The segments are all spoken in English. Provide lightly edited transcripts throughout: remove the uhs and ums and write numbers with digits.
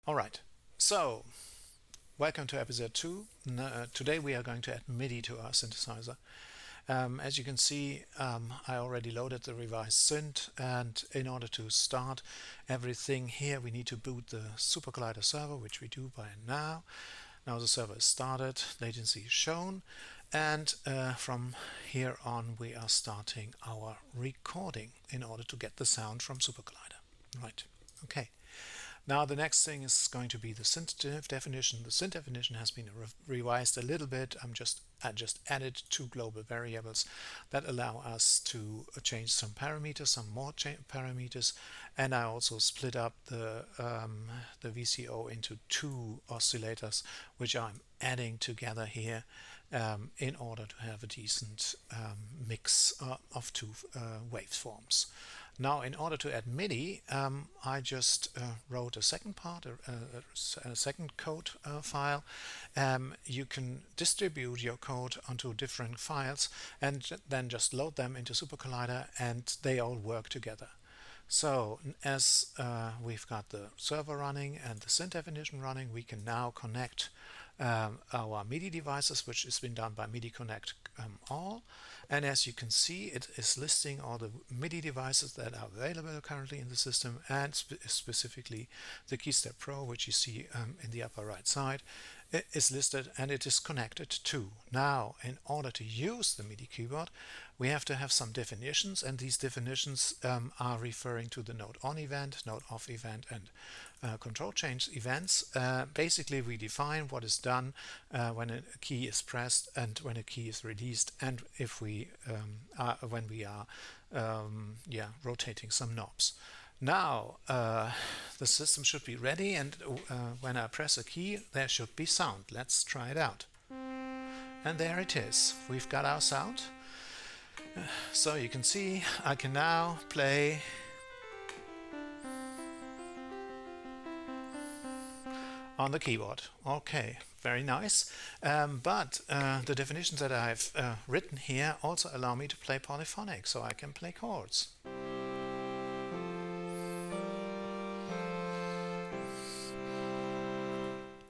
Alright, so welcome to episode 2. Today we are going to add MIDI to our synthesizer. As you can see, I already loaded the revised synth, and in order to start everything here we need to boot the Super Collider server, which we do by now. Now the server is started, latency is shown, and from here on we are starting our recording in order to get the sound from Super Collider. Right, okay. Now the next thing is going to be the synth definition. The synth definition has been revised a little bit. I just added 2 global variables that allow us to change some parameters, some more parameters, and I also split up the VCO into 2 oscillators, which I'm adding together here in order to have a decent mix of 2 waveforms. Now, in order to add MIDI, I just wrote a second part, a second code file. You can distribute your code onto different files and then just load them into Super Collider, and they all work together. So as we've got the server running and the synth definition running, we can now connect our MIDI devices, which has been done by MIDI Connect all. And as you can see, it is listing all the MIDI devices that are available currently in the system, and specifically the KeyStep Pro, which you see in the upper right side, is listed and it is connected to. Now, in order to use the MIDI keyboard, we have to have some definitions, and these definitions are referring to the node on event, node off event, and control change events. Basically, we define what is done when a key is pressed and when a key is released, and if we when we are rotating some knobs. Now the system should be ready, and when I press a key there should be sound. Let's try it out. And there it is. We've got our sound. So you can see I can now play on the keyboard. Okay, very nice. But the definitions that I've written here also allow me to play polyphonic, so I can play chords.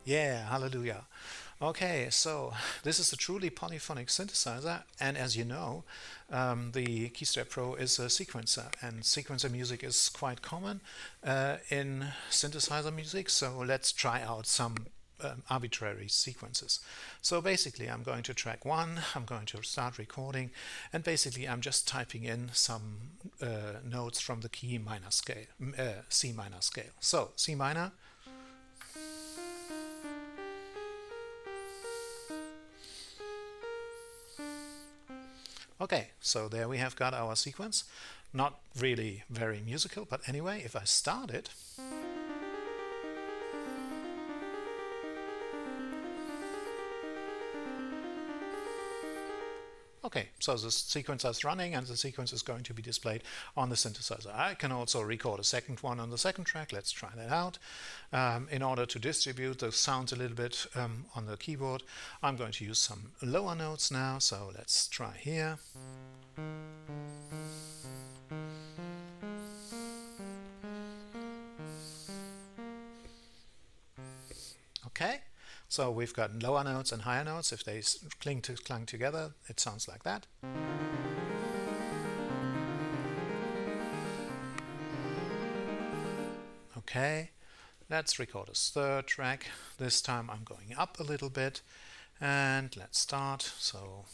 Yeah, hallelujah. Okay, so this is a truly polyphonic synthesizer, and as you know, the KeyStep Pro is a sequencer, and sequencer music is quite common in synthesizer music, so let's try out some arbitrary sequences. So basically I'm going to track 1, I'm going to start recording, and basically I'm just typing in some notes from the C minor scale. So C minor. Okay, so there we have got our sequence. Not really very musical, but anyway, if I start it, okay, so the sequence is running and the sequence is going to be displayed on the synthesizer. I can also record a second one on the second track. Let's try that out. In order to distribute the sounds a little bit on the keyboard, I'm going to use some lower notes now, so let's try here. Okay, so we've got lower notes and higher notes. If they cling together, it sounds like that. Okay, let's record a third track. This time I'm going up a little bit, and let's start. So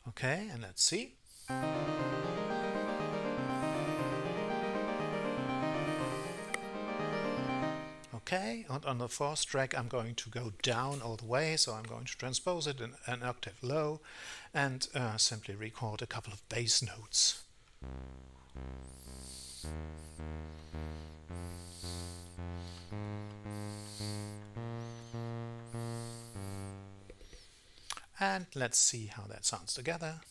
okay, and let's see. Okay, and on the fourth track I'm going to go down all the way, so I'm going to transpose it in an octave low and simply record a couple of bass notes. And let's see how that sounds together.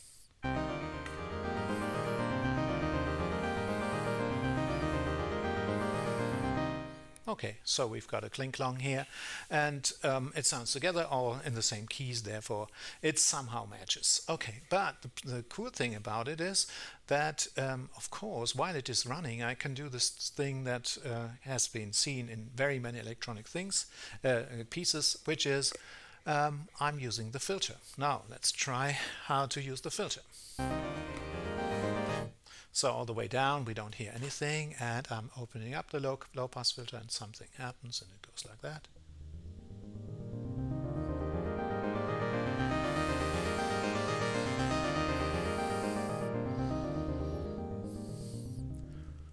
Okay, so we've got a clink-clong here, and it sounds together all in the same keys, therefore it somehow matches. Okay, but the cool thing about it is that, of course, while it is running, I can do this thing that has been seen in very many electronic pieces, which is I'm using the filter. Now let's try how to use the filter. So all the way down we don't hear anything, and I'm opening up the low pass filter and something happens and it goes like that.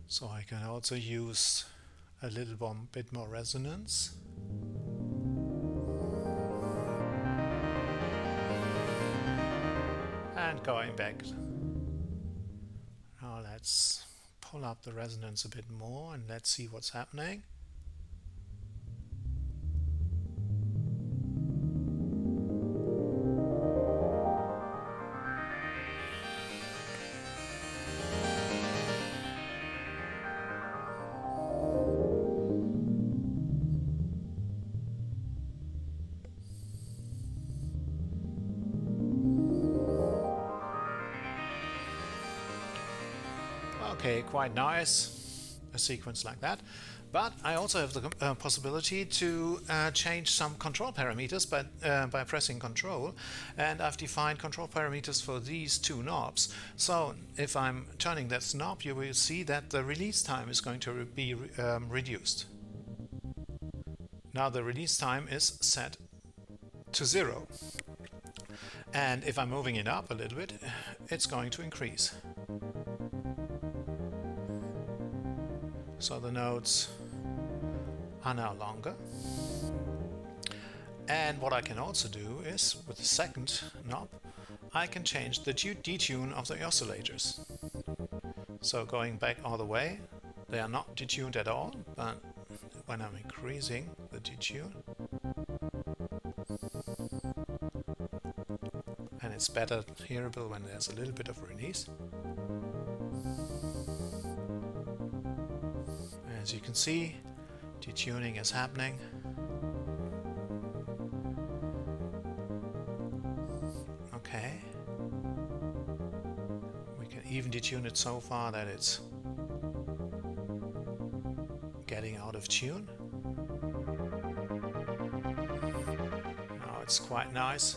So I can also use a little bit more resonance. And going back. Now let's pull up the resonance a bit more and let's see what's happening. Okay, quite nice, a sequence like that. But I also have the possibility to change some control parameters by pressing Control, and I've defined control parameters for these two knobs. So if I'm turning that knob, you will see that the release time is going to be reduced. Now the release time is set to 0. And if I'm moving it up a little bit, it's going to increase. So the notes are now longer. And what I can also do is, with the second knob, I can change the detune of the oscillators. So going back all the way, they are not detuned at all, but when I'm increasing the detune, and it's better hearable when there's a little bit of release. As you can see, detuning is happening. Okay. We can even detune it so far that it's getting out of tune. Now it's quite nice.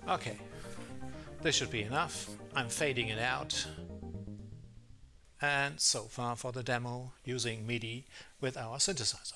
Okay, this should be enough. I'm fading it out. And so far for the demo using MIDI with our synthesizer.